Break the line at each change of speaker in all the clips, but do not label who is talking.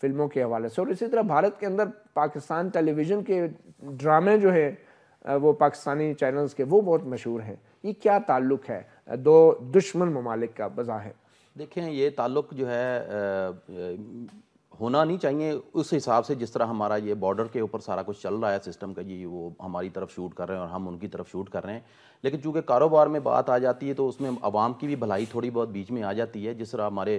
فلموں کے حوالے سے. اور اسی طرح بھارت کے اندر پاکستان ٹیلی ویژن کے ڈرامے جو ہیں وہ پاکستانی چینلز کے وہ بہت مشہور ہیں. یہ کیا تعلق ہے دو دشمن ممالک کا بظاہر؟
دیکھیں یہ تعلق جو ہے ہونا نہیں چاہیے اس حساب سے جس طرح ہمارا یہ بارڈر کے اوپر سارا کچھ چل رہا ہے سسٹم کا جی وہ ہماری طرف شوٹ کر رہے ہیں اور ہم ان کی طرف شوٹ کر رہے ہیں. لیکن چونکہ کاروبار میں بات آ جاتی ہے تو اس میں عوام کی بھی بھلائی تھوڑی بہت بیچ میں آ جاتی ہے. جس طرح ہمارے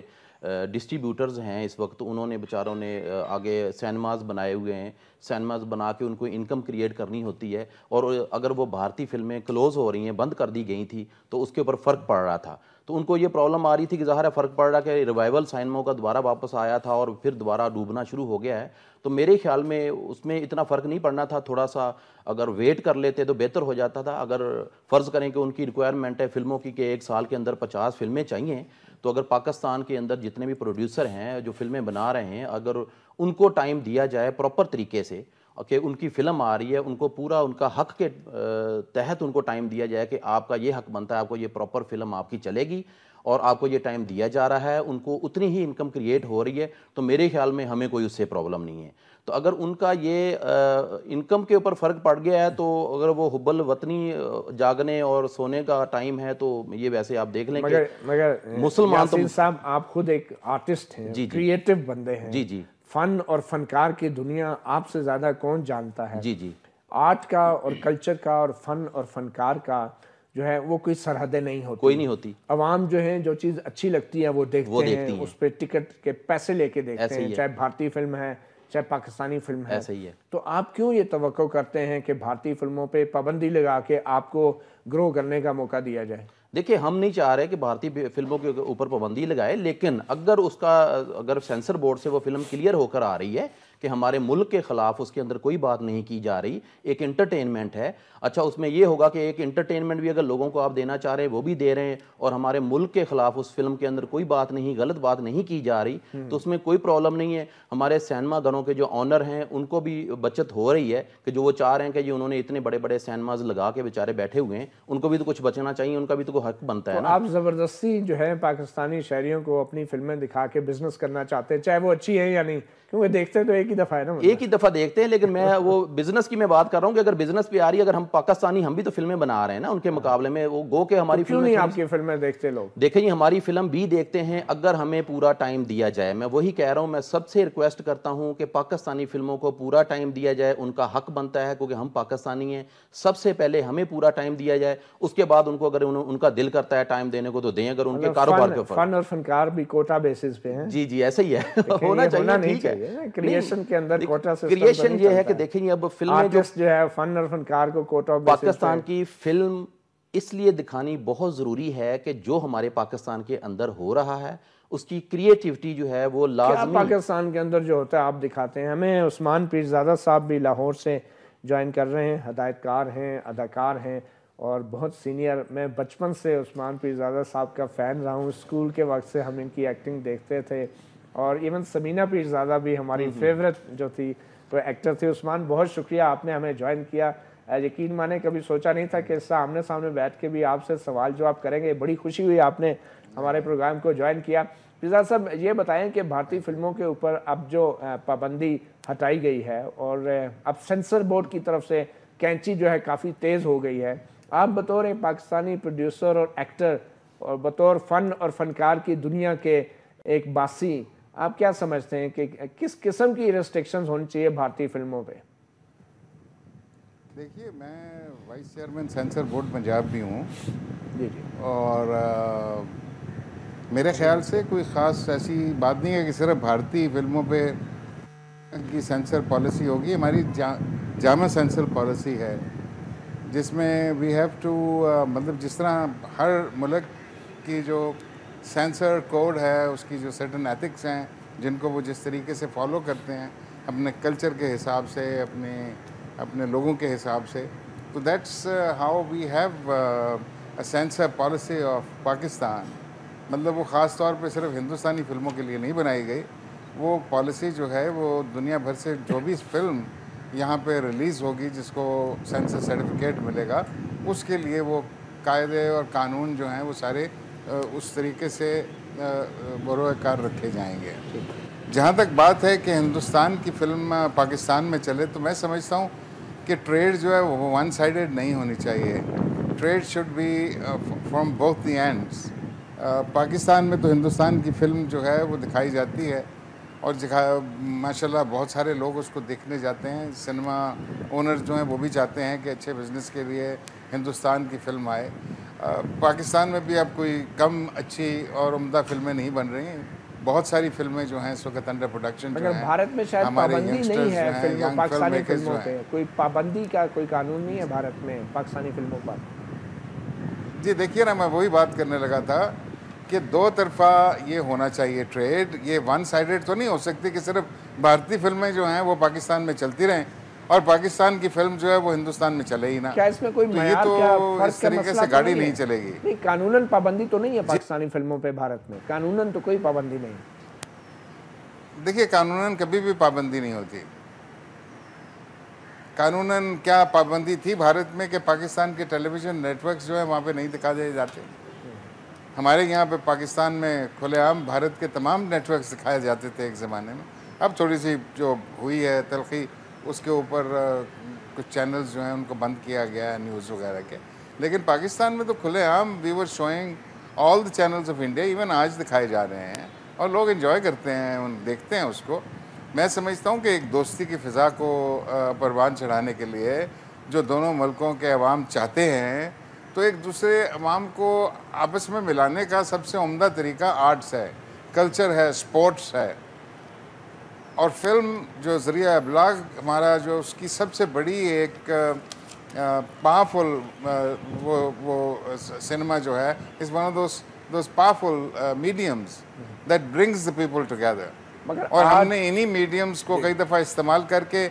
ڈسٹریبیوٹرز ہیں اس وقت انہوں نے بیچاروں نے آگے سینماز بنائے ہوئے ہیں. سینماز بنا کے ان کو انکم کریٹ کرنی ہوتی ہے اور اگر وہ بھارتی فلمیں کلوز ہو رہی ہیں بند کر دی گئی تھیں تو اس کے اوپر فرق پڑ رہا تھا. تو ان کو یہ پرابلم آ رہی تھی کہ ظاہر ہے فرق پڑ رہا کہ ریوائول سینموں کا دوبارہ واپس آیا تھا اور پھر دوبارہ ڈوبنا شروع ہو گیا ہے. تو میرے خیال میں اس میں اتنا فرق نہیں پڑنا تھا. تھوڑا سا اگر ویٹ کر لیتے تو بہتر ہو جاتا تھا. اگر فرض کریں کہ ان کی ریکوائرمنٹ ہے فلموں کی کہ ایک سال کے اندر 50 فلمیں چاہیے تو اگر پاکستان کے اندر جتنے بھی پروڈیوسر ہیں جو فلمیں بنا رہے ہیں اگر ان کو ٹائم دیا جائے پراپر طریقے سے کہ ان کی فلم آ رہی ہے ان کو پورا ان کا حق کے تحت ان کو ٹائم دیا جائے کہ آپ کا یہ حق بنتا ہے آپ کو یہ پراپر فلم آپ کی چلے گی اور آپ کو یہ ٹائم دیا جا رہا ہے ان کو اتنی ہی انکم کریٹ ہو رہی ہے تو میرے خیال میں ہمیں کوئی اس سے پرابلم نہیں ہے. تو اگر ان کا یہ انکم کے اوپر فرق پڑ گیا ہے تو اگر وہ حب الوطنی جاگنے اور سونے کا ٹائم ہے تو یہ ویسے آپ دیکھ لیں کہ
مگر
مسلمان
یاسین صاحب آپ خود ایک آرٹسٹ ہیں کریٹو بندے ہیں.
جی جی
فن اور فنکار کی دنیا آپ سے زیادہ کون جانتا ہے؟
جی جی
آرٹ کا اور کلچر کا اور فن اور فنکار کا جو ہے وہ کوئی سرحدیں نہیں ہوتی.
کوئی نہیں ہوتی.
عوام جو ہیں جو چیز اچھی لگتی ہے وہ دیکھتے ہیں اس پہ ٹکٹ کے پیسے لے کے دیکھتے ہیں چاہے بھارتی فلم ہے چاہے پاکستانی فلم ہے.
ایسے ہی ہے.
تو آپ کیوں یہ توقع کرتے ہیں کہ بھارتی فلموں پہ پابندی لگا کے آپ کو گرو کرنے کا موقع دیا جائے؟
دیکھیں ہم نہیں چاہ رہے کہ بھارتی فلموں کے اوپر پابندی لگائے لیکن اگر سینسر بورڈ سے وہ فلم کلیئر ہو کر آ رہی ہے کہ ہمارے ملک کے خلاف اس کے اندر کوئی بات نہیں کی جا رہی ایک انٹرٹینمنٹ ہے. اچھا اس میں یہ ہوگا کہ ایک انٹرٹینمنٹ بھی اگر لوگوں کو آپ دینا چاہ رہے ہیں وہ بھی دے رہے ہیں اور ہمارے ملک کے خلاف اس فلم کے اندر کوئی بات نہیں غلط بات نہیں کی جا رہی تو اس میں کوئی پرابلم نہیں ہے. ہمارے سینما گھروں کے جو آنر ہیں ان کو بھی بچت ہو رہی ہے کہ جو وہ چاہ رہے ہیں کہ انہوں نے اتنے بڑے بڑے سینماز لگا کے بیچارے بیٹھے ہوئے ہیں ان کو بھی تو کچھ بچنا چاہیے ان کا بھی تو کوئی حق بنتا ہے نا.
آپ زبردستی جو ہے پاکستانی شہریوں کو اپنی فلمیں دکھا کے بزنس کرنا چاہتے ہیں چاہے وہ اچھی ہیں یا نہیں کیونکہ دیکھتے تو ایک ہی دفعہ ہے نا
ایک ہی دفعہ دیکھتے ہیں. لیکن میں وہ بزنس کی میں بات کر رہا ہوں کہ اگر بزنس پہ آ رہی ہے اگر ہم پاکستانی ہم بھی تو فلمیں بنا رہے ہیں نا ان کے مقابلے میں وہ گو کہ ہماری
کیوں نہیں آپ کی فلمیں دیکھتے لوگ؟
دیکھیں ہماری فلم بھی دیکھتے ہیں اگر ہمیں پورا ٹائم دیا جائے. میں وہی کہہ رہا ہوں میں سب سے ریکویسٹ کرتا ہوں کہ پاکستانی فلموں کو پورا ٹائم دیا جائے. ان کا حق بنتا ہے کیونکہ ہم پاکستانی ہیں. سب سے پہلے ہمیں پورا ٹائم دیا جائے اس کے بعد ان کو اگر ان کا دل کرتا ہے ٹائم دینے کو تو دیں اگر ان کے کاروبار کے اوپر.
فن اور فنکار بھی کوٹا بیسس پہ ہیں.
جی جی ایسا ہی ہے ہونا چاہیے. ٹھیک ہے
کریشن کے اندر کوٹا سسٹم
کریشن یہ ہے کہ دیکھیں اب فلمیں
جو ہے فن اور فنکار کو کوٹا
پاکستان کی فلم اس لیے دکھانی بہت ضروری ہے کہ جو ہمارے پاکستان کے اندر ہو رہا ہے اس کی کریٹیوٹی جو ہے وہ لازمی
پاکستان کے اندر جو ہوتا ہے آپ دکھاتے ہیں. ہمیں عثمان پیرزادہ صاحب بھی لاہور سے جوائن کر رہے ہیں. ہدایت کار ہیں اداکار ہیں اور بہت سینئر. میں بچپن سے عثمان پیرزادہ صاحب کا فین رہا ہوں. اسکول کے وقت سے ہم ان کی ایکٹنگ دیکھتے تھے اور ایون سمینہ پیرزادہ بھی ہماری فیورٹ جو تھی تو ایکٹر تھی. عثمان بہت شکریہ آپ نے ہمیں جوائن کیا. یقین مانے کبھی سوچا نہیں تھا کہ اس سے آمنے سامنے بیٹھ کے بھی آپ سے سوال جواب کریں گے. بڑی خوشی ہوئی آپ نے ہمارے پروگرام کو جوائن کیا. پیرزادہ صاحب یہ بتائیں کہ بھارتی فلموں کے اوپر اب جو پابندی ہٹائی گئی ہے اور اب سینسر بورڈ کی طرف سے کینچی جو ہے کافی تیز ہو گئی ہے, آپ بطور ایک پاکستانی پروڈیوسر اور ایکٹر اور بطور فن اور فنکار کی دنیا کے ایک باسی, آپ کیا سمجھتے ہیں کہ کس قسم کی ریسٹرکشنز ہونی چاہیے بھارتی فلموں پہ؟
دیکھیے میں vice chairman censor board Punjab بھی ہوں
جی جی, اور
میرے خیال سے کوئی خاص ایسی بات نہیں ہے کہ صرف بھارتی فلموں پہ کی سینسر پالیسی ہوگی. ہماری جامع سینسر پالیسی ہے جس میں وی ہیو ٹو مطلب جس طرح ہر ملک کی جو سینسر کوڈ ہے اس کی جو سرٹن ایتھکس ہیں جن کو وہ جس طریقے سے فالو کرتے ہیں اپنے کلچر کے حساب سے اپنے لوگوں کے حساب سے, تو that's how we have a censor policy of Pakistan. مطلب وہ خاص طور پہ صرف ہندوستانی فلموں کے لیے نہیں بنائی گئی. وہ پالیسی جو ہے وہ دنیا بھر سے جو بھی فلم یہاں پہ ریلیز ہوگی جس کو سینسر سرٹیفکیٹ ملے گا اس کے لیے وہ قاعدے اور قانون جو ہیں وہ سارے اس طریقے سے بروئے کار رکھے جائیں گے. جہاں تک بات ہے کہ ہندوستان کی فلم پاکستان میں چلے تو میں سمجھتا ہوں کہ ٹریڈ جو ہے وہ ون سائیڈڈ نہیں ہونی چاہیے. Trade should be from both the ends. Pakistan میں تو ہندوستان کی فلم جو ہے وہ دکھائی جاتی ہے اور ماشاء اللہ بہت سارے لوگ اس کو دیکھنے جاتے ہیں. سنیما اونر جو ہیں وہ بھی چاہتے ہیں کہ اچھے بزنس کے لیے ہندوستان کی فلم آئے. پاکستان میں بھی اب کوئی کم اچھی اور عمدہ فلمیں نہیں بن رہی ہیں. بہت ساری فلمیں جو ہیں اس وقت انڈر پروڈکشن جو ہیں.
بھارت میں شاید پابندی نہیں ہے فلموں پاکستانی فلموں پہ, کوئی پابندی کا کوئی قانون نہیں ہے بھارت میں پاکستانی فلموں پر.
جی دیکھیے نا, میں وہی بات کرنے لگا تھا کہ دو طرفہ یہ ہونا چاہیے ٹریڈ. یہ ون سائیڈڈ تو نہیں ہو سکتی کہ صرف بھارتی فلمیں جو ہیں وہ پاکستان میں چلتی رہیں اور پاکستان کی فلم جو ہے وہ ہندوستان میں چلے ہی نا.
کیا اس میں کوئی
معیار اس طریقے سے گاڑی نہیں چلے گی.
نہیں, قانوناً پابندی تو نہیں ہے پاکستانی فلموں پہ بھارت میں, قانوناً تو کوئی پابندی نہیں.
دیکھیے قانوناً کبھی بھی پابندی نہیں ہوتی. قانوناً کیا پابندی تھی بھارت میں کہ پاکستان کے ٹیلی ویژن نیٹ ورکس جو ہے وہاں پہ نہیں دکھا دیے جاتے. ہمارے یہاں پہ پاکستان میں کھلے عام بھارت کے تمام نیٹ ورکس دکھائے جاتے تھے ایک زمانے میں. اب تھوڑی سی جو ہوئی ہے تلخی, اس کے اوپر کچھ چینلز جو ہیں ان کو بند کیا گیا ہے نیوز وغیرہ کے. لیکن پاکستان میں تو کھلے عام we are showing all the channels of India. Even آج دکھائے جا رہے ہیں اور لوگ انجوائے کرتے ہیں, دیکھتے ہیں اس کو. میں سمجھتا ہوں کہ ایک دوستی کی فضا کو پروان چڑھانے کے لیے جو دونوں ملکوں کے عوام چاہتے ہیں, تو ایک دوسرے عوام کو آپس میں ملانے کا سب سے عمدہ طریقہ آرٹس ہے, کلچر ہے, سپورٹس ہے. اور فلم جو ذریعہ ابلاغ ہمارا جو اس کی سب سے بڑی ایک پاورفل وہ سنیما جو ہے is one of those powerful mediums that brings the people together. اور ہم نے انہی میڈیمز کو کئی دفعہ استعمال کر کے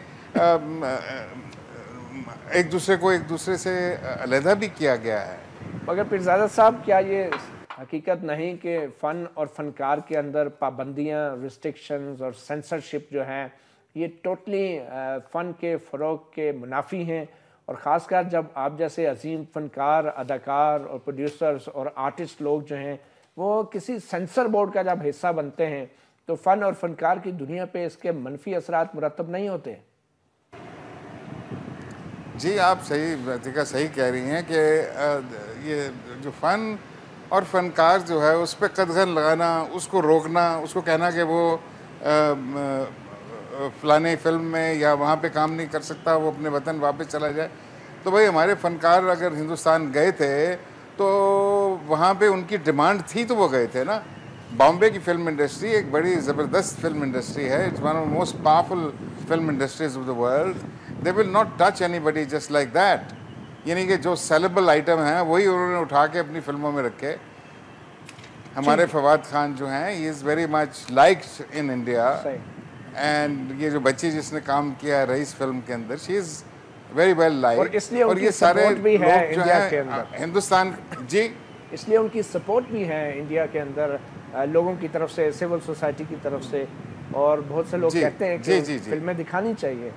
ایک دوسرے سے علیحدہ بھی کیا گیا ہے.
مگر پیرزادہ صاحب, کیا یہ حقیقت نہیں کہ فن اور فنکار کے اندر پابندیاں, ریسٹرکشنز اور سینسرشپ جو ہیں یہ ٹوٹلی فن کے فروغ کے منافی ہیں؟ اور خاص کر جب آپ جیسے عظیم فنکار, اداکار اور پروڈیوسرز اور آرٹسٹ لوگ جو ہیں وہ کسی سینسر بورڈ کا جب حصہ بنتے ہیں تو فن اور فنکار کی دنیا پہ اس کے منفی اثرات مرتب نہیں ہوتے؟
جی آپ صحیح کہہ رہی ہیں کہ یہ جو فن اور فنکار جو ہے اس پہ قدغن لگانا, اس کو روکنا, اس کو کہنا کہ وہ فلانے فلم میں یا وہاں پہ کام نہیں کر سکتا, وہ اپنے وطن واپس چلا جائے. تو بھائی ہمارے فنکار اگر ہندوستان گئے تھے تو وہاں پہ ان کی ڈیمانڈ تھی تو وہ گئے تھے نا. بامبے کی فلم انڈسٹری ایک بڑی زبردست فلم انڈسٹری ہے. It's one of the most powerful film industries of the world. They will not touch anybody just like that. یعنی کہ جو سیلیبل آئٹم ہیں وہی انہوں نے اٹھا کے اپنی فلموں میں رکھے. ہمارے فواد خان جو ہیں he is very much liked in India. And یہ جو بچی جس نے کام کیا ہے رئیس فلم کے اندر, شی از ویری ویل لائکڈ. اور یہ سارے لوگ جو ہیں ہندوستان, جی
اس لیے ان کی سپورٹ بھی ہے انڈیا کے اندر لوگوں کی طرف سے, سول سوسائٹی کی طرف سے, اور بہت سے لوگ کہتے ہیں کہ فلمیں دکھانی چاہیے,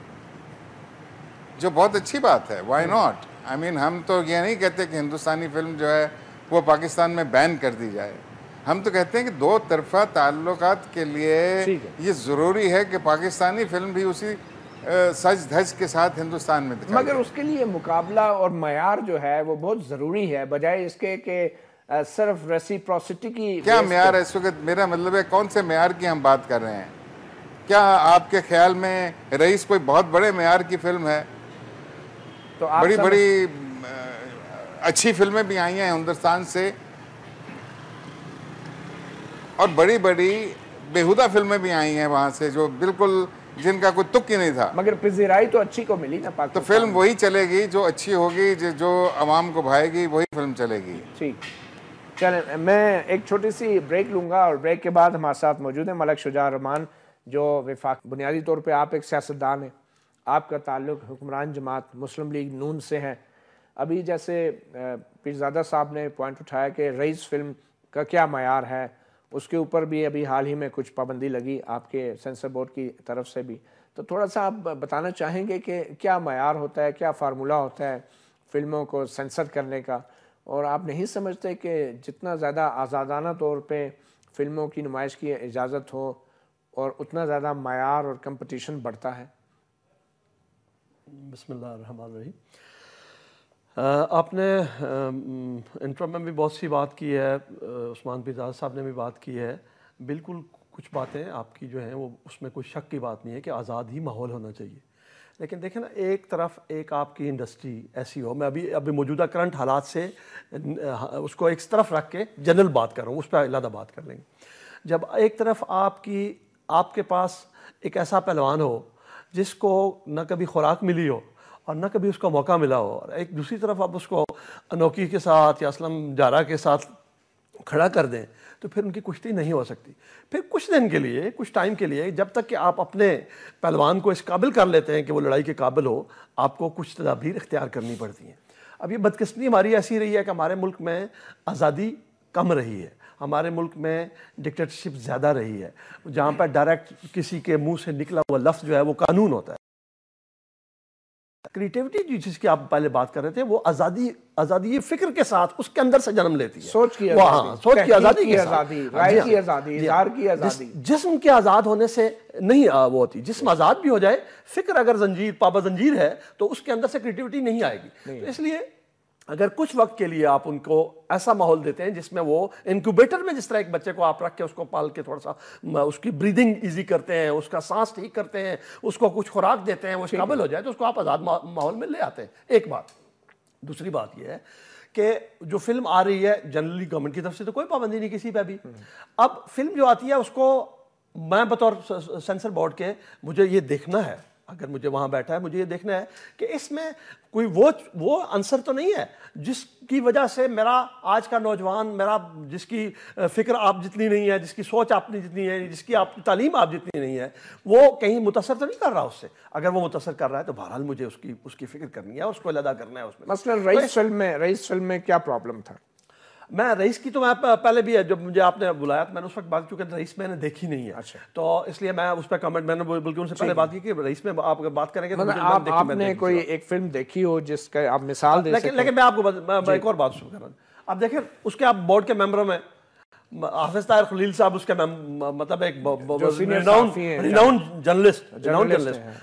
جو بہت اچھی بات ہے. Y not. آئی مین ہم تو یہ نہیں کہتے کہ ہندوستانی فلم جو ہے وہ پاکستان میں بین کر دی جائے. ہم تو کہتے ہیں کہ دو طرفہ تعلقات کے لیے یہ ضروری ہے کہ پاکستانی فلم بھی اسی سج دھج کے ساتھ ہندوستان میں دکھائی.
مگر اس کے لیے مقابلہ اور معیار جو ہے وہ بہت ضروری ہے, بجائے اس کے کہ صرف ریسیپروسٹی کی.
کیا معیار ہے اس وقت؟ میرا مطلب ہے کون سے معیار کی ہم بات کر رہے ہیں؟ کیا آپ کے خیال میں رئیس کوئی بہت بڑے معیار کی فلم ہے؟ تو بڑی اچھی فلمیں بھی آئی ہیں ہندوستان سے, اور بڑی بیہودہ فلمیں بھی آئی ہیں وہاں سے جو بالکل جن کا کوئی تک ہی نہیں تھا.
مگر پذیرائی تو اچھی کو ملی نا پاکستان.
تو فلم وہی چلے گی جو اچھی ہوگی, جو عوام کو بھائے گی, وہی فلم چلے گی.
ٹھیک, چلیں میں ایک چھوٹی سی بریک لوں گا, اور بریک کے بعد ہمارے ساتھ موجود ہیں ملک شجاع الرحمان, جو وفاق بنیادی طور پہ آپ ایک سیاستدان ہیں, آپ کا تعلق حکمران جماعت مسلم لیگ نون سے ہے. ابھی جیسے پیرزادہ صاحب نے پوائنٹ اٹھایا کہ رئیس فلم کا کیا معیار ہے, اس کے اوپر بھی ابھی حال ہی میں کچھ پابندی لگی آپ کے سینسر بورڈ کی طرف سے بھی. تو تھوڑا سا آپ بتانا چاہیں گے کہ کیا معیار ہوتا ہے, کیا فارمولہ ہوتا ہے فلموں کو سینسر کرنے کا, اور آپ نہیں سمجھتے کہ جتنا زیادہ آزادانہ طور پہ فلموں کی نمائش کی اجازت ہو اور اتنا زیادہ معیار اور کمپٹیشن بڑھتا ہے؟
بسم اللہ الرحمن الرحیم. آپ نے انٹرو میں بھی بہت سی بات کی ہے, عثمان پیزاز صاحب نے بھی بات کی ہے. بالکل کچھ باتیں آپ کی جو ہیں وہ اس میں کوئی شک کی بات نہیں ہے کہ آزاد ہی ماحول ہونا چاہیے. لیکن دیکھیں نا, ایک طرف ایک آپ کی انڈسٹری ایسی ہو, میں ابھی موجودہ کرنٹ حالات سے اس کو ایک طرف رکھ کے جنرل بات کر رہا ہوں, اس پہ علیحدہ بات کر لیں گے. جب ایک طرف آپ کے پاس ایک ایسا پہلوان ہو جس کو نہ کبھی خوراک ملی ہو اور نہ کبھی اس کو موقع ملا ہو, اور ایک دوسری طرف آپ اس کو انوکی کے ساتھ یا اسلم جارہ کے ساتھ کھڑا کر دیں, تو پھر ان کی کشتی نہیں ہو سکتی. پھر کچھ دن کے لیے, کچھ ٹائم کے لیے, جب تک کہ آپ اپنے پہلوان کو اس قابل کر لیتے ہیں کہ وہ لڑائی کے قابل ہو, آپ کو کچھ تدابیر اختیار کرنی پڑتی ہیں. اب یہ بدقسمتی ہماری ایسی رہی ہے کہ ہمارے ملک میں آزادی کم رہی ہے, ہمارے ملک میں ڈکٹیٹرشپ زیادہ رہی ہے, جہاں پر ڈائریکٹ کسی کے منہ سے نکلا ہوا لفظ جو ہے وہ قانون ہوتا ہے. کریٹیوٹی جس کی آپ پہلے بات کر رہے تھے, وہ آزادی فکر کے ساتھ اس کے اندر سے جنم لیتی ہے.
سوچ کی آزادی,
سوچ کی آزادی
کی آزادی, رائے کی آزادی, اظہار کی آزادی.
جسم کے آزاد ہونے سے نہیں وہ ہوتی. جسم آزاد بھی ہو جائے, فکر اگر پابا زنجیر ہے تو اس کے اندر سے کریٹیوٹی نہیں آئے گی. تو اس لیے اگر کچھ وقت کے لیے آپ ان کو ایسا ماحول دیتے ہیں جس میں وہ انکوبیٹر میں جس طرح ایک بچے کو آپ رکھ کے اس کو پال کے تھوڑا سا اس کی بریدنگ ایزی کرتے ہیں, اس کا سانس ٹھیک کرتے ہیں, اس کو کچھ خوراک دیتے ہیں, وہ قابل ہو جائے, تو اس کو آپ آزاد ماحول میں لے آتے ہیں. ایک بات. دوسری بات یہ ہے کہ جو فلم آ رہی ہے جنرلی گورنمنٹ کی طرف سے تو کوئی پابندی نہیں کسی پہ بھی. اب فلم جو آتی ہے اس کو میں بطور سینسر بورڈ کے مجھے یہ دیکھنا ہے, اگر مجھے وہاں بیٹھا ہے مجھے یہ دیکھنا ہے کہ اس میں کوئی وہ عنصر تو نہیں ہے جس کی وجہ سے میرا آج کا نوجوان, میرا جس کی فکر آپ جتنی نہیں ہے, جس کی سوچ آپ نے جتنی ہے, جس کی آپ کی تعلیم آپ جتنی نہیں ہے, وہ کہیں متاثر تو نہیں کر رہا اس سے. اگر وہ متاثر کر رہا ہے تو بہرحال مجھے اس کی فکر کرنی ہے, اس کو علیحدہ کرنا ہے. اس میں
مثلا رئیس فلم میں کیا پرابلم تھا؟
میں رئیس کی تو میں پہلے بھی ہے, جب مجھے آپ نے بلایا تو میں نے اس وقت بات, چونکہ رئیس میں نے دیکھی نہیں ہے, تو اس لیے میں اس پہ کمنٹ, میں نے بلکہ ان سے پہلے بات کی کہ رئیس میں آپ بات کریں گے تو
آپ نے کوئی ایک فلم دیکھی ہو جس کا آپ مثال دے سکیں.
لیکن میں آپ کو ایک اور بات شروع کر رہا ہوں. اب دیکھیں اس کے آپ بورڈ کے ممبروں میں حافظ طاہر خلیل صاحب اس کے مطلب ایک ریناؤنڈ جرنلسٹ.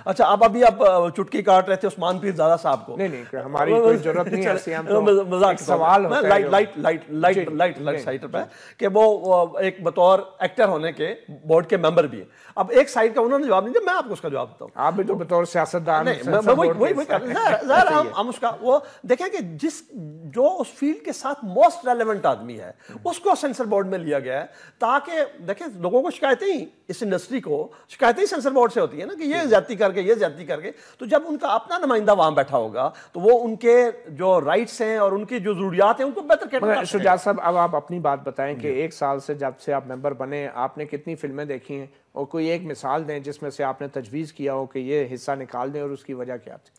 اچھا, اب ابھی آپ چٹکی کاٹ رہے تھے عثمان پیر زادہ صاحب کو.
نہیں, ہماری کوئی ضرورت نہیں ہے,
سوال لائٹ سائٹ پہ کہ وہ ایک بطور ایکٹر ہونے کے بورڈ کے ممبر بھی ہیں. اب ایک سائڈ کا انہوں نے جواب نہیں دیا, میں آپ کو اس کا جواب دیتا ہوں.
آپ بھی تو بطور سیاستدان
ہم اس کا وہ دیکھیں کہ جو اس فیلڈ کے ساتھ موسٹ ریلیونٹ آدمی ہے اس کو سینسر بورڈ میں لیا گیا ہے, تاکہ دیکھیں لوگوں کو شکایتیں ہی, اس انڈسٹری کو شکایتیں ہی سینسر بورڈ سے ہوتی ہے نا کہ یہ زیادتی کر کے, یہ زیادتی کر کے. تو جب ان کا اپنا نمائندہ وہاں بیٹھا ہوگا تو وہ ان کے جو رائٹس ہیں اور ان کی جو ضروریات ہیں ان کو بہتر کیٹر کر سکتے ہیں.
شجاع صاحب, اب آپ اپنی بات بتائیں کہ ایک سال سے جب سے آپ ممبر بنے آپ نے کتنی فلمیں دیکھی ہیں, اور کوئی ایک مثال دیں جس میں سے آپ نے تجویز کیا ہو کہ یہ حصہ نکال دیں اور اس کی وجہ کیا تھی؟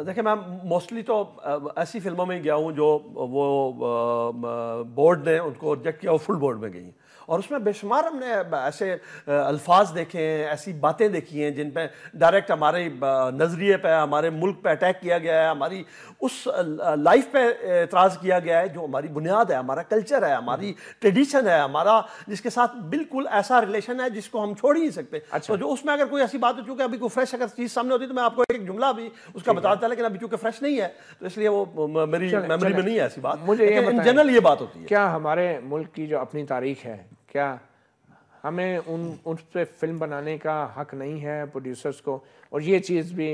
دیکھیں میں موسٹلی تو ایسی فلموں میں گیا ہوں جو وہ بورڈ نے ان کو ریجیکٹ کیا, وہ فل بورڈ میں گئی, اور اس میں بے شمار ہم نے ایسے الفاظ دیکھے ہیں, ایسی باتیں دیکھی ہیں جن پہ ڈائریکٹ ہمارے نظریے پہ, ہمارے ملک پہ اٹیک کیا گیا ہے, ہماری اس لائف پہ اعتراض کیا گیا ہے جو ہماری بنیاد ہے, ہمارا کلچر ہے, ہماری ٹریڈیشن ہے, ہمارا جس کے ساتھ بالکل ایسا ریلیشن ہے جس کو ہم چھوڑ ہی نہیں سکتے. تو جو اس میں اگر کوئی ایسی بات ہو, چونکہ ابھی کوئی فریش اگر چیز سامنے ہوتی تو میں آپ کو ایک جملہ بھی اس کا بتاتا, لیکن ابھی چونکہ فریش نہیں ہے تو اس لیے وہ میری میموری میں نہیں ہے ایسی بات.
مجھے یہ
ان جنرل یہ بات ہوتی ہے.
کیا ہمارے ملک کی جو اپنی تاریخ ہے, کیا ہمیں ان پہ فلم بنانے کا حق نہیں ہے پروڈیوسرز کو؟ اور یہ چیز بھی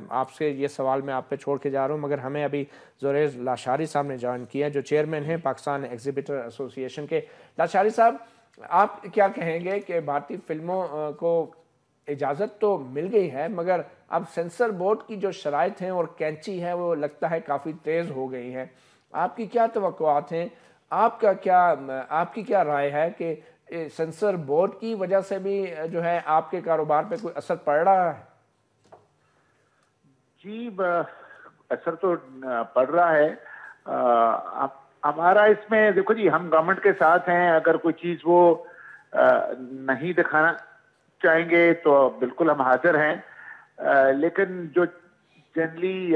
آپ سے, یہ سوال میں آپ پہ چھوڑ کے جا رہا ہوں, مگر ہمیں ابھی زریز لاشاری صاحب نے جوائن کیا جو چیئرمین ہیں پاکستان ایگزیبیٹر ایسوسی ایشن کے. لاشاری صاحب, آپ کیا کہیں گے کہ بھارتی فلموں کو اجازت تو مل گئی ہے مگر اب سینسر بورڈ کی جو شرائط ہیں اور کینچی ہے وہ لگتا ہے کافی تیز ہو گئی ہے, آپ کی کیا توقعات ہیں, آپ کی کیا رائے ہے کہ سینسر بورڈ کی وجہ سے بھی جو ہے آپ کے کاروبار پہ کوئی اثر پڑ رہا ہے؟
جی اثر تو پڑ رہا ہے. ہمارا اس میں دیکھو جی, ہم گورنمنٹ کے ساتھ ہیں, اگر کوئی چیز وہ نہیں دکھانا چاہیں گے تو بالکل ہم حاضر ہیں, لیکن جو جنرلی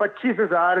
25,000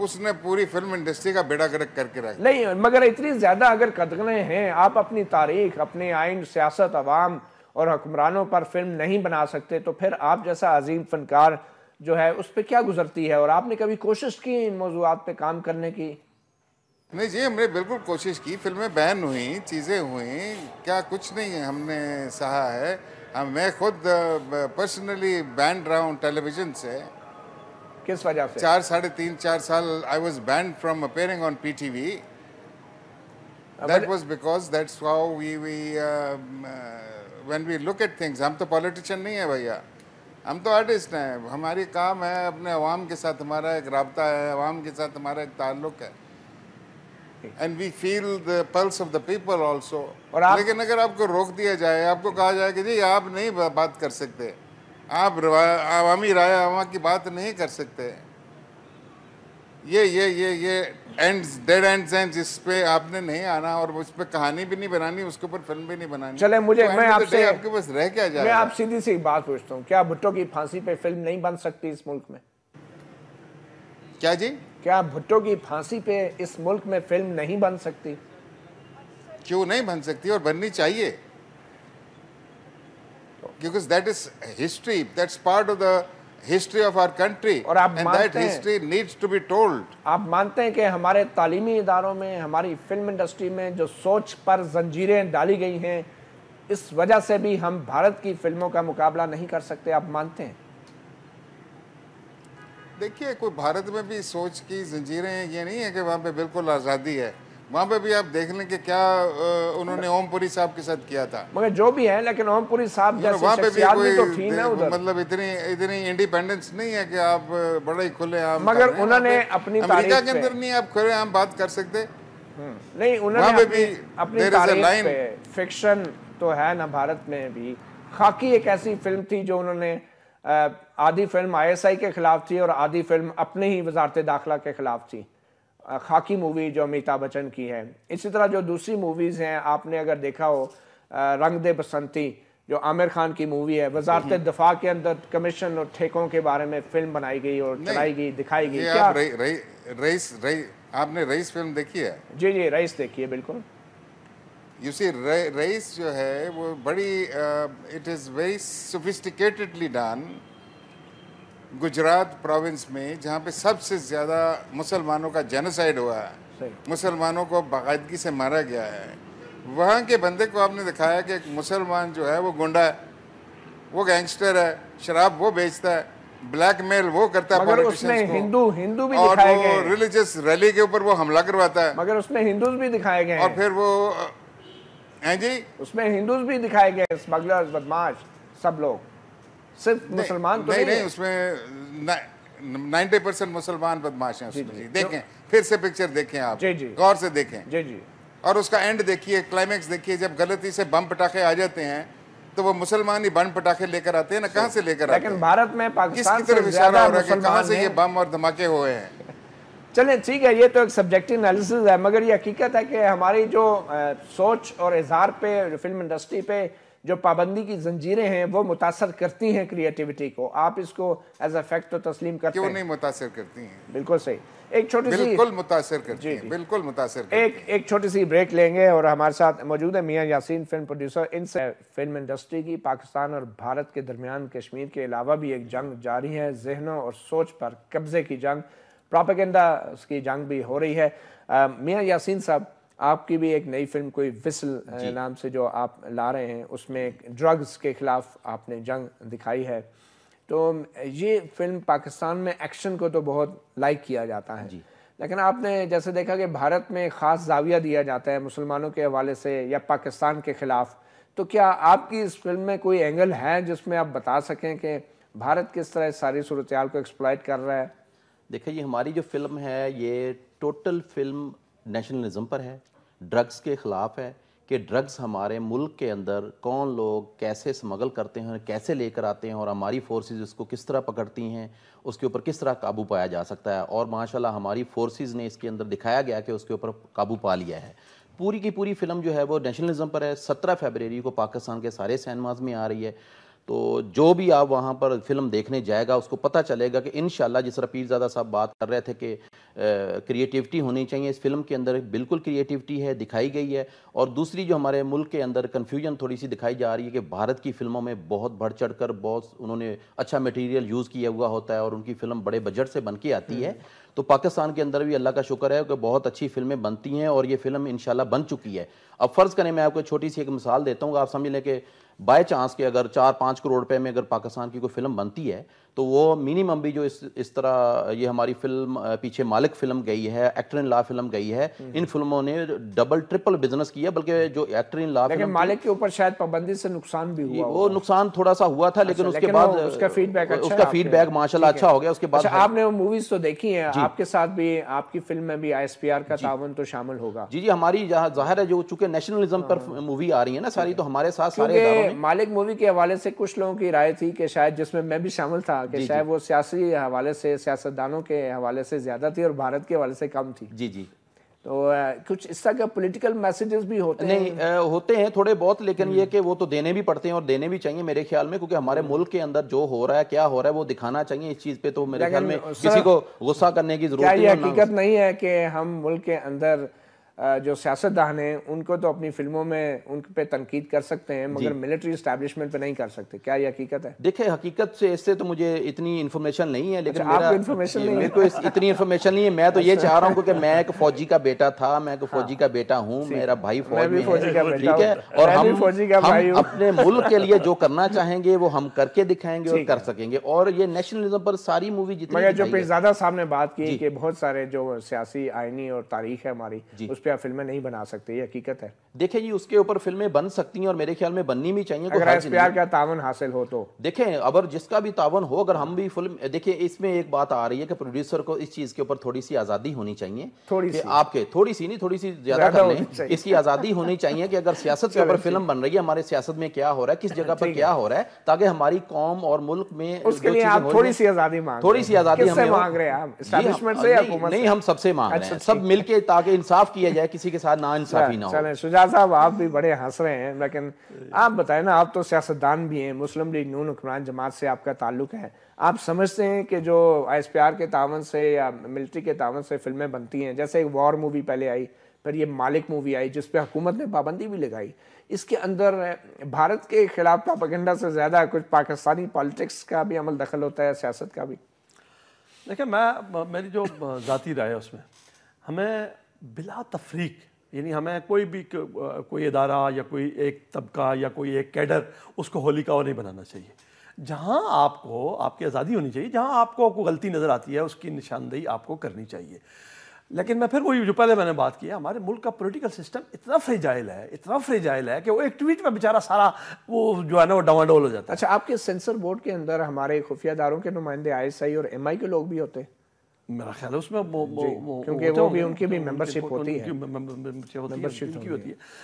اس نے پوری فلم انڈسٹری کا بیڑا گرک کر کے رکھا.
نہیں مگر اتنی زیادہ اگر قدغنیں ہیں، آپ اپنی تاریخ، اپنے آئین، سیاست، عوام اور حکمرانوں پر فلم نہیں بنا سکتے تو پھر آپ جیسا عظیم فنکار جو ہے اس پہ کیا گزرتی ہے؟ اور آپ نے کبھی کوشش کی ان موضوعات پہ کام کرنے کی؟
نہیں جی، ہم نے بالکل کوشش کی، فلمیں بین ہوئیں، چیزیں ہوئیں، کیا کچھ نہیں ہم نے سہا ہے. میں خود پرسنلی بینڈ رہا ہوں ٹیلی ویژن سے.
کس وجہ سے؟
4 سال I was banned from appearing on PTV. That was because that's how when we look at things. ہم تو پولیٹیشین نہیں ہیں بھیا، ہم تو آرٹسٹ ہیں. ہماری کام ہے اپنے عوام کے ساتھ، ہمارا ایک رابطہ ہے، عوام کے ساتھ ہمارا ایک تعلق ہے. And we feel the pulse of the people also. لیکن اگر آپ کو روک دیا جائے، آپ کو کہا جائے کہ جی آپ نہیں بات کر سکتے، آپ عوامی رائے عوام کی بات نہیں کر سکتے، یہ ڈیڈ اینڈز ہیں جس پہ آپ نے نہیں آنا، اور اس پہ کہانی بھی نہیں بنانی، اس کے اوپر فلم بھی نہیں بنانی.
چلے میں آپ سے،
آپ کے پاس رہ کیا جائے؟
میں آپ سیدھی سی بات پوچھتا ہوں، کیا بھٹو کی پھانسی پہ فلم نہیں بن سکتی اس ملک میں؟
کیا جی؟
کیا بھٹو کی پھانسی پہ اس ملک میں فلم نہیں بن سکتی؟
کیوں نہیں بن سکتی، اور بننی چاہیے. Because that is history, that's part of the history of our country, and that history needs to be told.
آپ مانتے ہیں کہ ہمارے تعلیمی اداروں میں، ہماری فلم انڈسٹری میں جو سوچ پر زنجیریں ڈالی گئی ہیں، اس وجہ سے بھی ہم بھارت کی فلموں کا مقابلہ نہیں کر سکتے، آپ مانتے ہیں؟
دیکھیے، کوئی بھارت میں بھی سوچ کی زنجیریں ہیں، یہ نہیں ہے کہ وہاں پہ بالکل آزادی ہے. وہاں پہ بھی آپ دیکھ لیں کہ کیا انہوں نے اوم پوری صاحب کے ساتھ کیا تھا.
مگر جو بھی ہے، لیکن اوم پوری صاحب جیسے
وہاں پہ بھی
شخصیات بھی تو تھی نا ادھر.
مطلب اتنی انڈیپینڈنس نہیں ہے کہ آپ بڑے کھلے عام.
مگر انہوں نے اپنی تاریخ
امریکہ کے اندر نہیں آپ کھلے عام بات کر سکتے.
نہیں، انہوں نے اپنی تاریخ پہ، فکشن تو ہے نا بھارت میں بھی. خاکی ایک ایسی فلم تھی جو انہوں نے، آدھی فلم ISI کے خلاف تھی اور آدھی فلم اپنے ہی وزارت داخلہ کے خلاف تھی. خاکی مووی جو امیتابھ بچن کی ہے. اسی طرح جو دوسری موویز ہیں، آپ نے اگر دیکھا ہو رنگ دے بسنتی جو عامر خان کی مووی ہے، وزارت دفاع کے اندر کمیشن اور ٹھیکوں کے بارے میں فلم بنائی گئی اور چلائی گئی، دکھائی گئی.
آپ نے رئیس فلم دیکھی ہے؟
جی جی، رئیس دیکھی ہے بالکل.
یو سی، رئیس جو ہے وہ بڑی it is very sophisticatedly done. Gujarat province میں جہاں پہ سب سے زیادہ مسلمانوں کا جینوسائیڈ ہوا ہے، مسلمانوں کو باقاعدگی سے مارا گیا ہے، وہاں کے بندے کو آپ نے دکھایا کہ ایک مسلمان جو ہے وہ گنڈا ہے، وہ گینگسٹر ہے، شراب وہ بیچتا ہے، بلیک میل وہ کرتا ہے پولیٹیشنز کو،
ہندو بھی
اور
دکھائے
وہ
گئے،
ریلیجس ریلی کے اوپر وہ حملہ کرواتا ہے.
مگر اس میں ہندوز بھی دکھائے گئے،
اور پھر وہ جی
اس میں ہندوز بھی دکھائے گئے، اسمگلرز، بدماش، سب لوگ، صرف مسلمان تو
نہیں. اس میں 90% مسلمان بدماش ہیں اس میں. دیکھیں پھر سے پکچر دیکھیں آپ، غور سے دیکھیں، اور اس کا اینڈ دیکھیے، کلائمیکس دیکھیے. جب غلطی سے بم پٹاخے آ جاتے ہیں تو وہ مسلمان ہی بم پٹاخے لے کر آتے ہیں نا، کہاں سے لے کر آتے ہیں؟
لیکن بھارت میں پاکستان سے
زیادہ
زیادہ
ہو رہا ہے کہ کہاں سے
مسلمان
یہ بم اور دھماکے ہوئے ہیں.
چلیں ٹھیک ہے، یہ تو ایک سبجیکٹیو انالیسز ہے، مگر یہ حقیقت ہے کہ ہماری جو سوچ اور اظہار پہ، فلم انڈسٹری پہ جو پابندی کی زنجیریں ہیں وہ متاثر کرتی ہیں کریٹیوٹی کو. آپ اس کو ایز اے فیکٹ تو تسلیم کرتے ہیں؟
کیوں نہیں متاثر کرتی ہیں؟
بالکل صحیح. ایک چھوٹی سی،
بالکل متاثر کرتی ہیں، بالکل متاثر کرتی ہیں.
ایک چھوٹی سی بریک لیں گے اور ہمارے ساتھ موجود ہے میاں یاسین، فلم پروڈیوسر. ان سے فلم انڈسٹری کی پاکستان اور بھارت کے درمیان کشمیر کے علاوہ بھی ایک جنگ جاری ہے، ذہنوں اور سوچ پر قبضے کی جنگ، پروپیگنڈا کی جنگ بھی ہو رہی ہے. میاں یاسین صاحب، آپ کی بھی ایک نئی فلم کوئی وسل نام سے جو آپ لا رہے ہیں، اس میں ڈرگز کے خلاف آپ نے جنگ دکھائی ہے. تو یہ فلم پاکستان میں ایکشن کو تو بہت لائک کیا جاتا ہے، لیکن آپ نے جیسے دیکھا کہ بھارت میں خاص زاویہ دیا جاتا ہے مسلمانوں کے حوالے سے یا پاکستان کے خلاف. تو کیا آپ کی اس فلم میں کوئی اینگل ہے جس میں آپ بتا سکیں کہ بھارت کس طرح ساری صورتحال کو ایکسپلائٹ کر رہا ہے؟
دیکھیں، یہ ہماری جو فلم ہے یہ ٹوٹل فلم نیشنلزم پر ہے، ڈرگز کے خلاف ہے کہ ڈرگز ہمارے ملک کے اندر کون لوگ کیسے سمگل کرتے ہیں، کیسے لے کر آتے ہیں، اور ہماری فورسز اس کو کس طرح پکڑتی ہیں، اس کے اوپر کس طرح قابو پایا جا سکتا ہے. اور ماشاءاللہ ہماری فورسز نے اس کے اندر دکھایا گیا کہ اس کے اوپر قابو پا لیا ہے. پوری کی پوری فلم جو ہے وہ نیشنلزم پر ہے. 17 فیبروری کو پاکستان کے سارے سینماز میں آ رہی ہے. تو جو بھی آپ وہاں پر فلم دیکھنے جائے گا اس کو پتہ چلے گا کہ انشاءاللہ جس طرح پیر زادہ صاحب بات کر رہے تھے کہ کریٹیوٹی ہونی چاہیے، اس فلم کے اندر بالکل کریٹیوٹی ہے، دکھائی گئی ہے. اور دوسری جو ہمارے ملک کے اندر کنفیوژن تھوڑی سی دکھائی جا رہی ہے کہ بھارت کی فلموں میں بہت بڑھ چڑھ کر بہت انہوں نے اچھا میٹیریل یوز کیا ہوا ہوتا ہے اور ان کی فلم بڑے بجٹ سے بن کے آتی ہے. تو پاکستان کے اندر بھی اللہ کا شکر ہے کہ بہت اچھی فلمیں بنتی ہیں اور یہ فلم انشاءاللہ بن چکی ہے. اب فرض کریں میں آپ کو چھوٹی سی ایک مثال دیتا ہوں، آپ سمجھ لیں کہ بائی چانس کہ اگر 4-5 کروڑ روپے میں اگر پاکستان کی کوئی فلم بنتی ہے تو وہ منیمم بھی جو اس طرح یہ ہماری فلم پیچھے مالک فلم گئی ہے، ایکٹر ان لا فلم گئی ہے، ان فلموں نے ڈبل ٹرپل بزنس کیا. بلکہ جو ایکٹر ان لا
لیکن مالک کے اوپر شاید پابندی سے نقصان بھی ہوا،
وہ نقصان تھوڑا سا ہوا تھا لیکن اس کے بعد
اس کا فیڈ بیک
اس کا فیڈ بیک ماشاءاللہ اچھا ہو گیا. اس کے بعد
آپ نے وہ موویز تو دیکھی ہیں، آپ کے ساتھ بھی آپ کی فلم میں بھی ISPR کا تعاون تو شامل ہوگا.
جی ہماری ظاہر ہے جو چونکہ نیشنلزم پر مووی آ رہی ہے نا ساری، تو ہمارے ساتھ سارے اداروں میں
مالک مووی کے حوالے سے کچھ لوگوں کی رائے تھی کہ شاید، جس میں بھی شامل تھا، کہ شاید وہ سیاسی حوالے سے، سیاستدانوں کے حوالے سے زیادہ تھی اور بھارت کے حوالے سے کم تھی.
جی
تو کچھ اس طرح کے پولیٹیکل میسیجز بھی ہوتے ہیں؟
نہیں ہوتے ہیں تھوڑے بہت، لیکن یہ کہ وہ تو دینے بھی پڑتے ہیں اور دینے بھی چاہیے میرے خیال میں، کیونکہ ہمارے ملک کے اندر جو ہو رہا ہے کیا ہو رہا ہے وہ دکھانا چاہیے. اس چیز پہ تو میرے خیال میں کسی کو غصہ کرنے کی ضرورت نہیں.
کیا یہ حقیقت نہیں ہے کہ ہم ملک کے اندر جو سیاستدان ہیں ان کو تو اپنی فلموں میں ان پہ تنقید کر سکتے ہیں مگر ملٹری اسٹیبلشمنٹ پہ نہیں کر سکتے؟ کیا یہ حقیقت ہے؟
دیکھیں حقیقت سے اس سے تو مجھے اتنی انفارمیشن نہیں ہے، لیکن
میرے
کو اتنی انفارمیشن نہیں ہے. میں تو یہ چاہ رہا ہوں کہ میں ایک فوجی کا بیٹا تھا، میں ایک فوجی کا بیٹا ہوں، میرا بھائی فوج میں ہے، ٹھیک ہے، اور ہم اپنے ملک کے لیے جو کرنا چاہیں گے وہ ہم کر کے دکھائیں گے اور کر سکیں گے. اور یہ نیشنلزم پر ساری مووی جتنی
مگر جو پیرزادہ صاحب نے بات کی کہ بہت سارے جو سیاسی آئینی اور تاریخ ہے ہماری اس پہ آپ فلمیں نہیں بنا سکتے، یہ حقیقت ہے؟
دیکھیں جی اس کے اوپر فلمیں بن سکتی ہیں اور میرے خیال میں بننی بھی چاہیے.
اگر ISPR کا تعاون حاصل ہو تو
دیکھیں اگر جس کا بھی تعاون ہو، اگر ہم بھی فلم دیکھیں اس میں ایک بات آ رہی ہے کہ پروڈیوسر کو اس چیز کے اوپر تھوڑی سی آزادی ہونی چاہیے کہ آپ کے تھوڑی سی نہیں تھوڑی سی زیادہ کر لیں، اس کی آزادی ہونی چاہیے کہ اگر سیاست کے اوپر فلم بن رہی ہے، ہمارے سیاست میں کیا ہو رہا ہے، کس جگہ پر کیا ہو رہا ہے، تاکہ ہماری قوم اور ملک میں
اس کے لیے آپ تھوڑی سی آزادی مانگ ہمیں مانگ رہے ہیں؟ اسٹیبلشمنٹ سے یا حکومت سے؟
نہیں، ہم سب سے مانگ رہے ہیں، سب مل کے، تاکہ انصاف کیا جائے، کسی کے ساتھ نا انصافی نہ ہو.
چلیں شجاع صاحب آپ بھی بڑے ہنس رہے ہیں، لیکن آپ بتائیں نا، آپ تو سیاستدان بھی ہیں، مسلم لیگ نون حکمران جماعت سے آپ کا تعلق ہے، آپ سمجھتے ہیں کہ جو ISPR کے تعاون سے یا ملٹری کے تعاون سے فلمیں بنتی ہیں، جیسے ایک وار مووی پہلے آئی، پھر یہ مالک مووی آئی جس پہ حکومت نے پابندی بھی لگائی، اس کے اندر بھارت کے خلاف پروپیگنڈا سے زیادہ کچھ پاکستانی پالیٹکس کا بھی عمل دخل ہوتا ہے، سیاست کا بھی؟
دیکھیں میری جو ذاتی رائے ہے اس میں ہمیں بلا تفریق، یعنی ہمیں کوئی ادارہ یا کوئی ایک طبقہ یا کوئی ایک کیڈر اس کو ہولی کاو نہیں بنانا چاہیے. جہاں آپ کو آپ کی آزادی ہونی چاہیے، جہاں آپ کو کوئی غلطی نظر آتی ہے اس کی نشاندہی آپ کو کرنی چاہیے. لیکن میں پھر وہی جو پہلے میں نے بات کی ہے، ہمارے ملک کا پولیٹیکل سسٹم اتنا فریجائل ہے کہ وہ ایک ٹویٹ پہ بیچارہ سارا وہ جو ہے نا وہ ڈاواڈول ہو جاتا ہے.
اچھا، آپ کے سینسر بورڈ کے اندر ہمارے خفیہ اداروں کے نمائندے ISI اور MI کے لوگ بھی ہوتے ہیں؟
میرا خیال ہے اس میں
کیونکہ وہ بھی ان کی بھی ممبرشپ ہوتی ہے.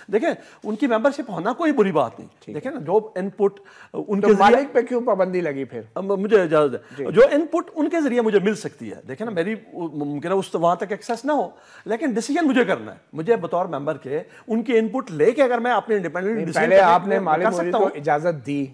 دیکھیں ان کی ممبرشپ ہونا کوئی بری بات نہیں، دیکھیں نا جو ان پٹ ان کے
مالک پہ کیوں پابندی لگی؟ پھر
مجھے اجازت ہے، جو ان پٹ ان کے ذریعے مجھے مل سکتی ہے، دیکھیں نا میری ممکن ہے اس وہاں تک ایکسیس نہ ہو، لیکن ڈیسیجن مجھے کرنا ہے، مجھے بطور ممبر کے ان کی ان پٹ لے کے اگر میں اپنے انڈیپینڈنٹ
پہلے آپ نے مالک مووی کو اجازت دی،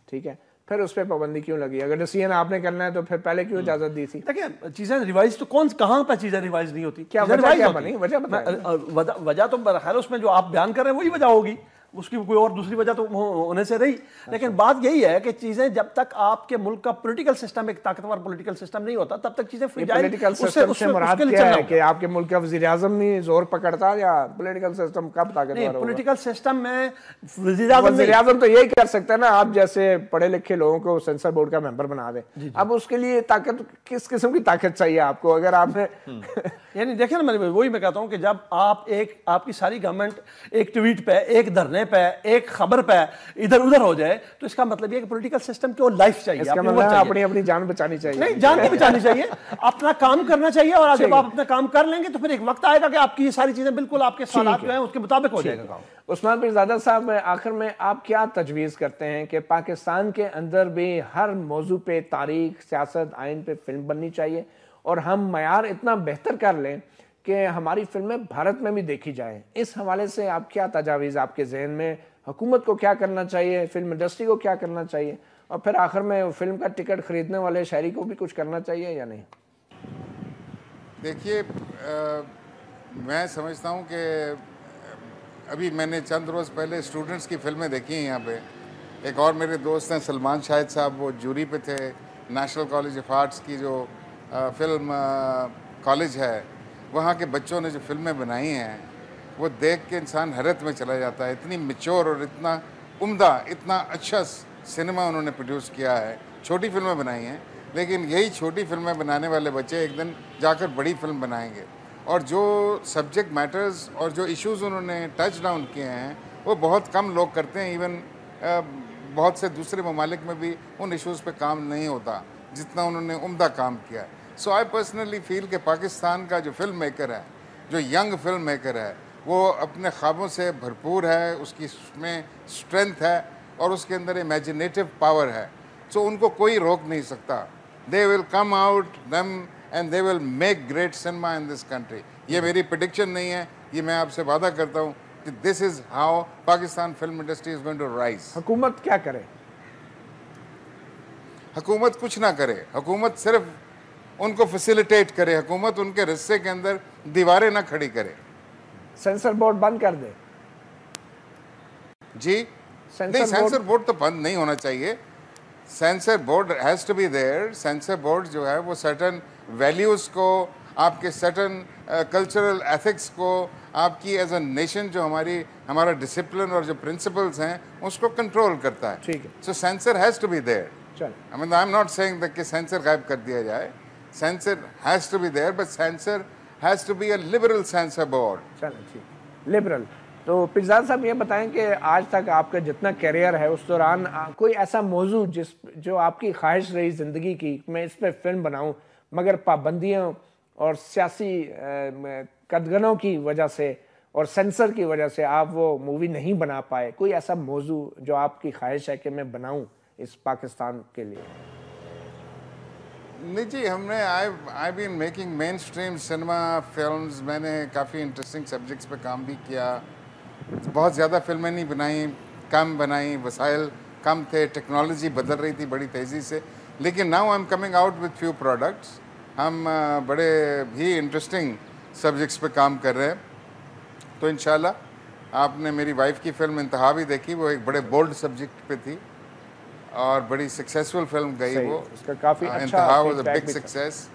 ٹھیک ہے، پھر اس پہ پابندی کیوں لگی؟ اگر ڈیسیژن آپ نے کرنا ہے تو پھر پہلے کیوں اجازت دی تھی؟
دیکھیں چیزیں ریوائز تو کہاں پہ چیزیں ریوائز نہیں ہوتی؟
کیا وجہ بنی؟
وجہ تو میرا خیال اس میں جو آپ بیان کر رہے ہیں وہی وجہ ہوگی، اس کی کوئی اور دوسری وجہ تو ہونے سے رہی. لیکن بات یہی ہے کہ چیزیں جب تک آپ کے ملک کا پولیٹیکل سسٹم ایک طاقتور پولیٹیکل سسٹم نہیں ہوتا تب تک چیزیں
پولیٹیکل سسٹم سے مراد کیا ہے؟ کہ آپ کے ملک کا وزیر اعظم نہیں زور پکڑتا، یا پولیٹیکل سسٹم کب طاقتور ہوگا؟
پولیٹیکل سسٹم میں
وزیر اعظم تو یہی کر سکتا ہے نا، آپ جیسے پڑھے لکھے لوگوں کو سینسر بورڈ کا ممبر بنا دیں. اب اس کے لیے طاقت کس قسم کی طاقت چاہیے آپ کو؟ اگر آپ نے
یعنی دیکھیں نا، وہی میں کہتا ہوں کہ جب آپ کی ساری گورنمنٹ ایک ٹویٹ پہ، ایک دھرنے پہ، ایک خبر پہ ادھر ادھر ہو جائے تو اس کا مطلب یہ کہ پولیٹیکل سسٹم کی لائف چاہیے،
اس کا مطلب اپنی جان بچانی چاہیے.
نہیں، جان نہیں بچانی چاہیے، اپنا کام کرنا چاہیے، اور جب آپ اپنا کام کر لیں گے تو پھر ایک وقت آئے گا کہ آپ کی یہ ساری چیزیں بالکل آپ کے سوالات جو ہیں اس کے مطابق ہو جائے گا.
عثمان پیرزادہ صاحب، آخر میں آپ کیا تجویز کرتے ہیں کہ پاکستان کے اندر بھی ہر موضوع پہ، تاریخ، سیاست، آئین پہ فلم بننی چاہیے، اور ہم معیار اتنا بہتر کر لیں کہ ہماری فلمیں بھارت میں بھی دیکھی جائیں؟ اس حوالے سے آپ کیا تجاویز آپ کے ذہن میں؟ حکومت کو کیا کرنا چاہیے؟ فلم انڈسٹری کو کیا کرنا چاہیے؟ اور پھر آخر میں فلم کا ٹکٹ خریدنے والے شہری کو بھی کچھ کرنا چاہیے یا نہیں؟
دیکھیے میں سمجھتا ہوں کہ ابھی میں نے چند روز پہلے اسٹوڈنٹس کی فلمیں دیکھی ہیں یہاں پہ. ایک اور میرے دوست ہیں سلمان شاہد صاحب, وہ جوری پہ تھے نیشنل کالج آف آرٹس کی جو فلم کالج ہے, وہاں کے بچوں نے جو فلمیں بنائی ہیں وہ دیکھ کے انسان حیرت میں چلا جاتا ہے. اتنی میچور اور اتنا عمدہ, اتنا اچھا سنیما انہوں نے پروڈیوس کیا ہے. چھوٹی فلمیں بنائی ہیں لیکن یہی چھوٹی فلمیں بنانے والے بچے ایک دن جا کر بڑی فلم بنائیں گے. اور جو سبجیکٹ میٹرز اور جو ایشوز انہوں نے ٹچ ڈاؤن کیے ہیں وہ بہت کم لوگ کرتے ہیں. ایون بہت سے دوسرے ممالک میں بھی ان ایشوز پہ کام نہیں ہوتا جتنا انہوں نے عمدہ کام کیا ہے. سو آئی پرسنلی فیل کہ پاکستان کا جو فلم میکر ہے, جو ینگ فلم میکر ہے, وہ اپنے خوابوں سے بھرپور ہے, اس کی میں اسٹرینتھ ہے اور اس کے اندر امیجنیٹو پاور ہے. سو ان کو کوئی روک نہیں سکتا. They will come out them and they will make great cinema in this country. یہ میری پریڈکشن نہیں ہے, یہ میں آپ سے وعدہ کرتا ہوں کہ this is how Pakistan film industry is going to rise.
حکومت کیا کرے؟
حکومت کچھ نہ کرے, حکومت صرف ان کو فیسیلیٹیٹ کرے. حکومت ان کے رستے کے اندر دیواریں نہ کھڑی کرے.
سینسر بورڈ بند کر دے.
جی نہیں, سینسر بورڈ تو بند نہیں ہونا چاہیے. Censor board has to be there. Censor board جو ہے وہ سرٹن ویلیوز کو, آپ کے سرٹن کلچرل ایتھکس کو, آپ کی ایز اے نیشن جو ہمارا ڈسپلن اور جو پرنسپلز ہیں اس کو کنٹرول کرتا ہے.
ٹھیک ہے.
So censor has to be there.
چلیں,
I mean, I'm not saying that کہ سینسر غائب کر دیا جائے. Censor has to be there, but censor has to be a liberal censor board.
چلیں ٹھیک ہے, لبرل. تو پیرزاد صاحب یہ بتائیں کہ آج تک آپ کا جتنا کیریئر ہے اس دوران کوئی ایسا موضوع جو آپ کی خواہش رہی زندگی کی, میں اس پہ فلم بناؤں, مگر پابندیوں اور سیاسی قدغنوں کی وجہ سے اور سینسر کی وجہ سے آپ وہ مووی نہیں بنا پائے, کوئی ایسا موضوع جو آپ کی خواہش ہے کہ میں بناؤں اس پاکستان کے لیے؟
نہیں جی, ہم نے آئی بین میکنگ مین اسٹریم سنیما فلمز. میں نے کافی انٹرسٹنگ سبجیکٹس پہ کام بھی کیا. بہت زیادہ فلمیں نہیں بنائیں, کم بنائیں, وسائل کم تھے, ٹیکنالوجی بدل رہی تھی بڑی تیزی سے. لیکن now I am coming out with few products. ہم بڑے بھی انٹرسٹنگ سبجیکٹس پہ کام کر رہے ہیں. تو انشاءاللہ آپ نے میری وائف کی فلم انتہا بھی دیکھی, وہ ایک بڑے بولڈ سبجیکٹ پہ تھی اور بڑی سکسیسفل فلم گئی. وہ
اس کا کافی اچھا
انتہا واز اے بگ سکسیس.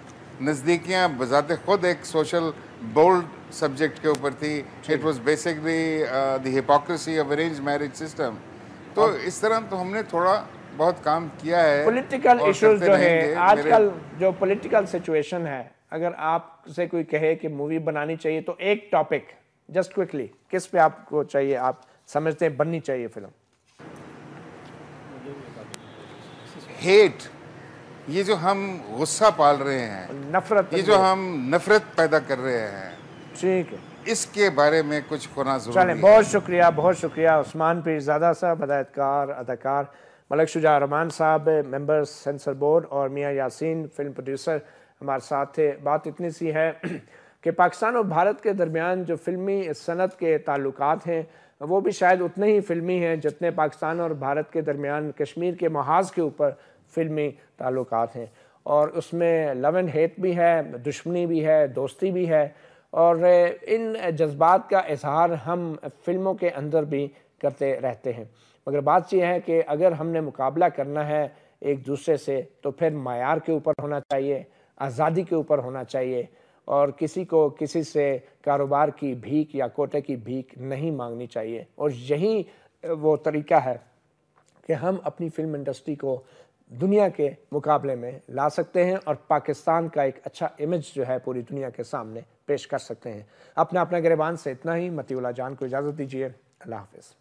نزدیکیاں بذات خود ایک سوشل بولڈ سبجیکٹ کے اوپر تھی. It was basically the hypocrisy of arrange marriage system. تو اس طرح تو ہم نے تھوڑا بہت کام کیا ہے.
پولیٹیکل ایشوز جو ہے آج کل, جو پولیٹیکل سچویشن ہے, اگر آپ سے کوئی کہے کہ مووی بنانی چاہیے تو ایک ٹاپک جسٹ کوئکلی کس پہ آپ کو چاہیے, آپ سمجھتے ہیں بننی چاہیے فلم؟
ہیٹ, یہ جو ہم غصہ پال رہے ہیں,
نفرت,
یہ جو ہم نفرت پیدا کر رہے ہیں,
ٹھیک ہے,
اس کے بارے میں کچھ ہونا ضروری
چلیں.
ہے.
بہت شکریہ, بہت شکریہ عثمان پیرزادہ صاحب, ہدایت کار, اداکار ملک شجاع الرحمان صاحب, ممبر سینسر بورڈ, اور میاں یاسین فلم پروڈیوسر ہمارے ساتھ تھے. بات اتنی سی ہے کہ پاکستان اور بھارت کے درمیان جو فلمی صنعت کے تعلقات ہیں وہ بھی شاید اتنے ہی فلمی ہیں جتنے پاکستان اور بھارت کے درمیان کشمیر کے محاذ کے اوپر فلمی تعلقات ہیں. اور اس میں لو اینڈ ہیٹ بھی ہے, دشمنی بھی ہے, دوستی بھی ہے, اور ان جذبات کا اظہار ہم فلموں کے اندر بھی کرتے رہتے ہیں. مگر بات یہ ہے کہ اگر ہم نے مقابلہ کرنا ہے ایک دوسرے سے تو پھر معیار کے اوپر ہونا چاہیے, آزادی کے اوپر ہونا چاہیے, اور کسی کو کسی سے کاروبار کی بھیک یا کوٹے کی بھیک نہیں مانگنی چاہیے. اور یہی وہ طریقہ ہے کہ ہم اپنی فلم انڈسٹری کو دنیا کے مقابلے میں لا سکتے ہیں اور پاکستان کا ایک اچھا امیج جو ہے پوری دنیا کے سامنے پیش کر سکتے ہیں. اپنا گریبان سے اتنا ہی. مطیع اللہ جان کو اجازت دیجیے. اللہ حافظ.